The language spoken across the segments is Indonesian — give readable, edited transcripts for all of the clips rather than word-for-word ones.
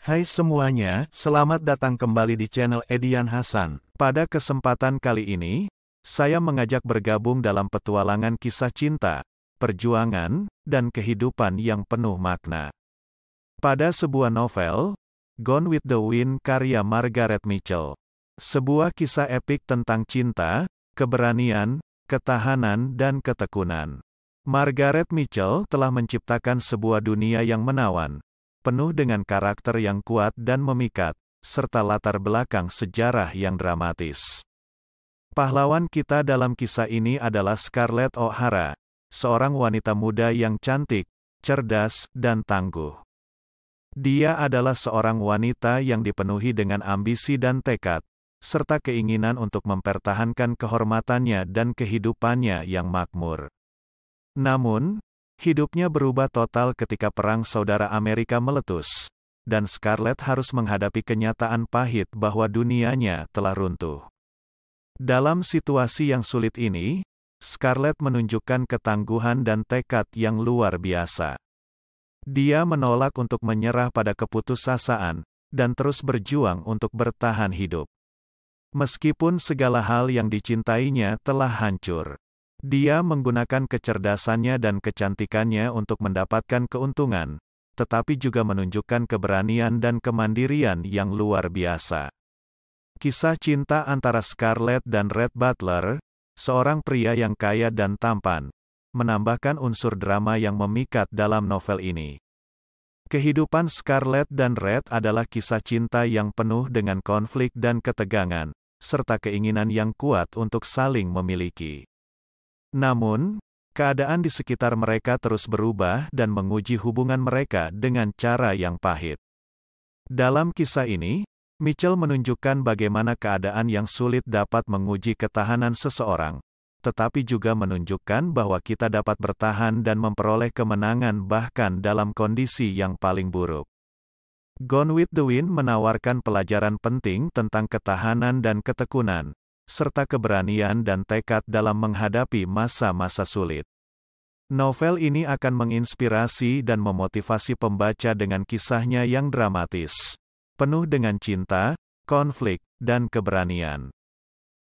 Hai semuanya, selamat datang kembali di channel Edian Hasan. Pada kesempatan kali ini, saya mengajak bergabung dalam petualangan kisah cinta, perjuangan, dan kehidupan yang penuh makna. Pada sebuah novel, Gone with the Wind karya Margaret Mitchell. Sebuah kisah epik tentang cinta, keberanian, ketahanan, dan ketekunan. Margaret Mitchell telah menciptakan sebuah dunia yang menawan, penuh dengan karakter yang kuat dan memikat, serta latar belakang sejarah yang dramatis. Pahlawan kita dalam kisah ini adalah Scarlett O'Hara, seorang wanita muda yang cantik, cerdas, dan tangguh. Dia adalah seorang wanita yang dipenuhi dengan ambisi dan tekad, serta keinginan untuk mempertahankan kehormatannya dan kehidupannya yang makmur. Namun, hidupnya berubah total ketika Perang Saudara Amerika meletus, dan Scarlett harus menghadapi kenyataan pahit bahwa dunianya telah runtuh. Dalam situasi yang sulit ini, Scarlett menunjukkan ketangguhan dan tekad yang luar biasa. Dia menolak untuk menyerah pada keputusasaan, dan terus berjuang untuk bertahan hidup. Meskipun segala hal yang dicintainya telah hancur, dia menggunakan kecerdasannya dan kecantikannya untuk mendapatkan keuntungan, tetapi juga menunjukkan keberanian dan kemandirian yang luar biasa. Kisah cinta antara Scarlett dan Red Butler, seorang pria yang kaya dan tampan, menambahkan unsur drama yang memikat dalam novel ini. Kehidupan Scarlett dan Red adalah kisah cinta yang penuh dengan konflik dan ketegangan, serta keinginan yang kuat untuk saling memiliki. Namun, keadaan di sekitar mereka terus berubah dan menguji hubungan mereka dengan cara yang pahit. Dalam kisah ini, Mitchell menunjukkan bagaimana keadaan yang sulit dapat menguji ketahanan seseorang, tetapi juga menunjukkan bahwa kita dapat bertahan dan memperoleh kemenangan bahkan dalam kondisi yang paling buruk. Gone with the Wind menawarkan pelajaran penting tentang ketahanan dan ketekunan, serta keberanian dan tekad dalam menghadapi masa-masa sulit. Novel ini akan menginspirasi dan memotivasi pembaca dengan kisahnya yang dramatis, penuh dengan cinta, konflik, dan keberanian.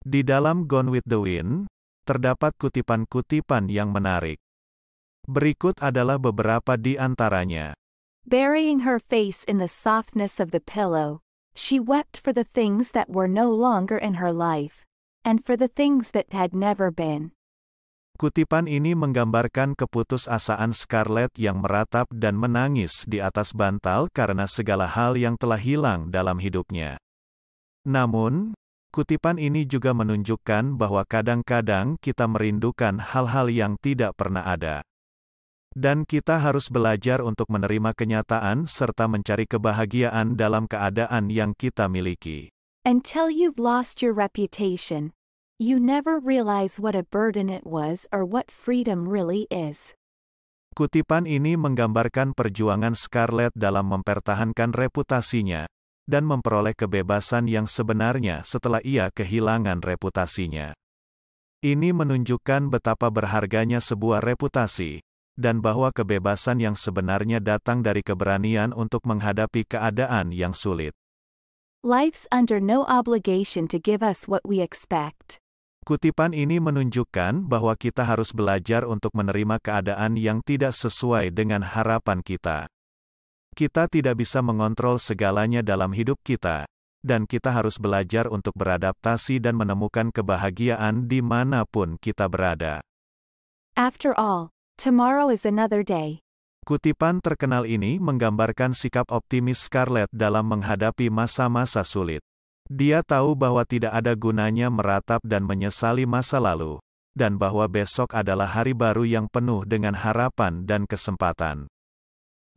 Di dalam Gone with the Wind, terdapat kutipan-kutipan yang menarik. Berikut adalah beberapa di antaranya. Burying her face in the softness of the pillow, she wept for the things that were no longer in her life, and for the things that had never been. Kutipan ini menggambarkan keputusasaan Scarlett yang meratap dan menangis di atas bantal karena segala hal yang telah hilang dalam hidupnya. Namun, kutipan ini juga menunjukkan bahwa kadang-kadang kita merindukan hal-hal yang tidak pernah ada. Dan kita harus belajar untuk menerima kenyataan serta mencari kebahagiaan dalam keadaan yang kita miliki. Until you've lost your reputation, you never realize what a burden it was or what freedom really is. Kutipan ini menggambarkan perjuangan Scarlett dalam mempertahankan reputasinya, dan memperoleh kebebasan yang sebenarnya setelah ia kehilangan reputasinya. Ini menunjukkan betapa berharganya sebuah reputasi, dan bahwa kebebasan yang sebenarnya datang dari keberanian untuk menghadapi keadaan yang sulit. Life's under no obligation to give us what we expect. Kutipan ini menunjukkan bahwa kita harus belajar untuk menerima keadaan yang tidak sesuai dengan harapan kita. Kita tidak bisa mengontrol segalanya dalam hidup kita, dan kita harus belajar untuk beradaptasi dan menemukan kebahagiaan dimanapun kita berada. After all, tomorrow is another day. Kutipan terkenal ini menggambarkan sikap optimis Scarlett dalam menghadapi masa-masa sulit. Dia tahu bahwa tidak ada gunanya meratap dan menyesali masa lalu, dan bahwa besok adalah hari baru yang penuh dengan harapan dan kesempatan.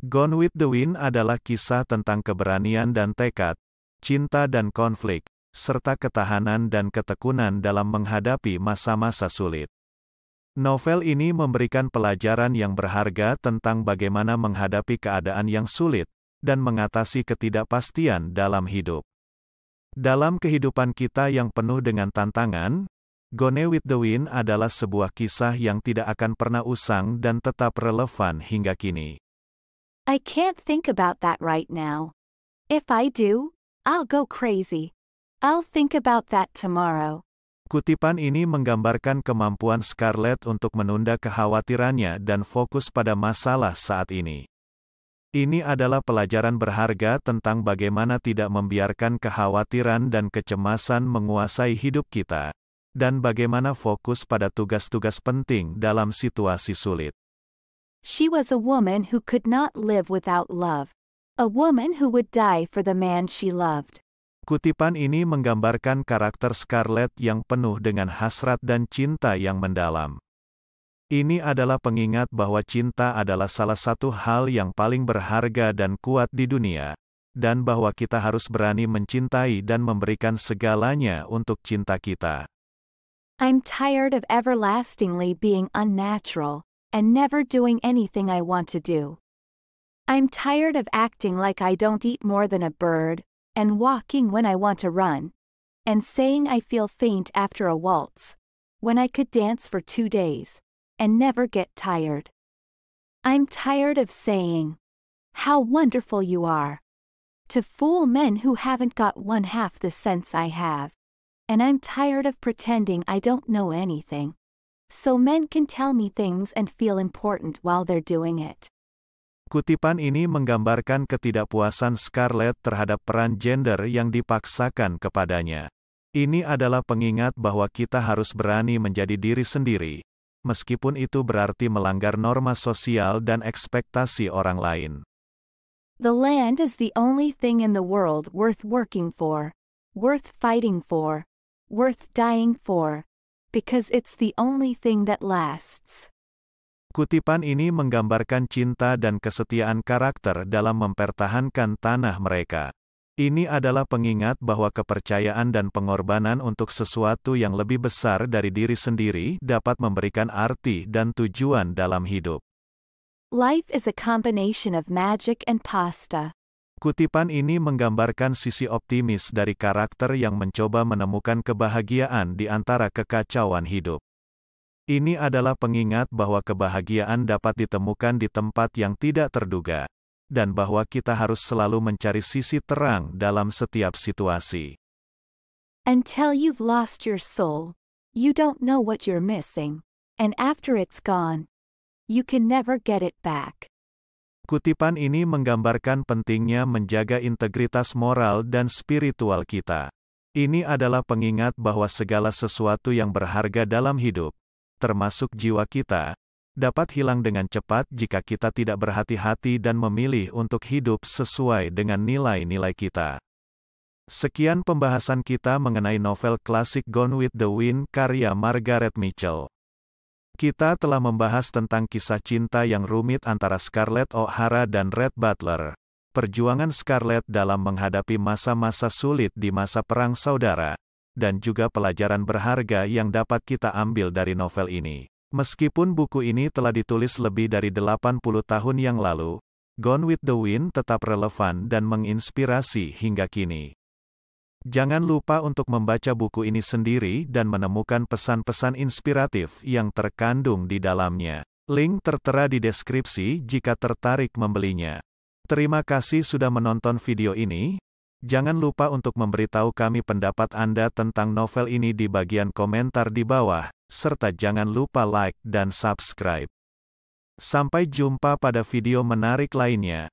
Gone with the Wind adalah kisah tentang keberanian dan tekad, cinta dan konflik, serta ketahanan dan ketekunan dalam menghadapi masa-masa sulit. Novel ini memberikan pelajaran yang berharga tentang bagaimana menghadapi keadaan yang sulit, dan mengatasi ketidakpastian dalam hidup. Dalam kehidupan kita yang penuh dengan tantangan, Gone with the Wind adalah sebuah kisah yang tidak akan pernah usang dan tetap relevan hingga kini. I can't think about that right now. If I do, I'll go crazy. I'll think about that tomorrow. Kutipan ini menggambarkan kemampuan Scarlett untuk menunda kekhawatirannya dan fokus pada masalah saat ini. Ini adalah pelajaran berharga tentang bagaimana tidak membiarkan kekhawatiran dan kecemasan menguasai hidup kita, dan bagaimana fokus pada tugas-tugas penting dalam situasi sulit. She was a woman who could not live without love. A woman who would die for the man she loved. Kutipan ini menggambarkan karakter Scarlett yang penuh dengan hasrat dan cinta yang mendalam. Ini adalah pengingat bahwa cinta adalah salah satu hal yang paling berharga dan kuat di dunia, dan bahwa kita harus berani mencintai dan memberikan segalanya untuk cinta kita. I'm tired of everlastingly being unnatural, and never doing anything I want to do. I'm tired of acting like I don't eat more than a bird, and walking when I want to run, and saying I feel faint after a waltz, when I could dance for 2 days. And never get tired. I'm tired of saying, "How wonderful you are," to fool men who haven't got one half the sense I have. And I'm tired of pretending I don't know anything, so men can tell me things and feel important while they're doing it. Kutipan ini menggambarkan ketidakpuasan Scarlett terhadap peran gender yang dipaksakan kepadanya. Ini adalah pengingat bahwa kita harus berani menjadi diri sendiri, meskipun itu berarti melanggar norma sosial dan ekspektasi orang lain. The land is the only thing in the world worth working for, worth fighting for, worth dying for, because it's the only thing that lasts. Kutipan ini menggambarkan cinta dan kesetiaan karakter dalam mempertahankan tanah mereka. Ini adalah pengingat bahwa kepercayaan dan pengorbanan untuk sesuatu yang lebih besar dari diri sendiri dapat memberikan arti dan tujuan dalam hidup. Life is a combination of magic and pasta. Kutipan ini menggambarkan sisi optimis dari karakter yang mencoba menemukan kebahagiaan di antara kekacauan hidup. Ini adalah pengingat bahwa kebahagiaan dapat ditemukan di tempat yang tidak terduga, dan bahwa kita harus selalu mencari sisi terang dalam setiap situasi. Until you've lost your soul, you don't know what you're missing, and after it's gone, you can never get it back. Kutipan ini menggambarkan pentingnya menjaga integritas moral dan spiritual kita. Ini adalah pengingat bahwa segala sesuatu yang berharga dalam hidup, termasuk jiwa kita, dapat hilang dengan cepat jika kita tidak berhati-hati dan memilih untuk hidup sesuai dengan nilai-nilai kita. Sekian pembahasan kita mengenai novel klasik Gone with the Wind karya Margaret Mitchell. Kita telah membahas tentang kisah cinta yang rumit antara Scarlett O'Hara dan Rhett Butler, perjuangan Scarlett dalam menghadapi masa-masa sulit di masa Perang Saudara, dan juga pelajaran berharga yang dapat kita ambil dari novel ini. Meskipun buku ini telah ditulis lebih dari 80 tahun yang lalu, Gone with the Wind tetap relevan dan menginspirasi hingga kini. Jangan lupa untuk membaca buku ini sendiri dan menemukan pesan-pesan inspiratif yang terkandung di dalamnya. Link tertera di deskripsi jika tertarik membelinya. Terima kasih sudah menonton video ini. Jangan lupa untuk memberitahu kami pendapat Anda tentang novel ini di bagian komentar di bawah, serta jangan lupa like dan subscribe. Sampai jumpa pada video menarik lainnya.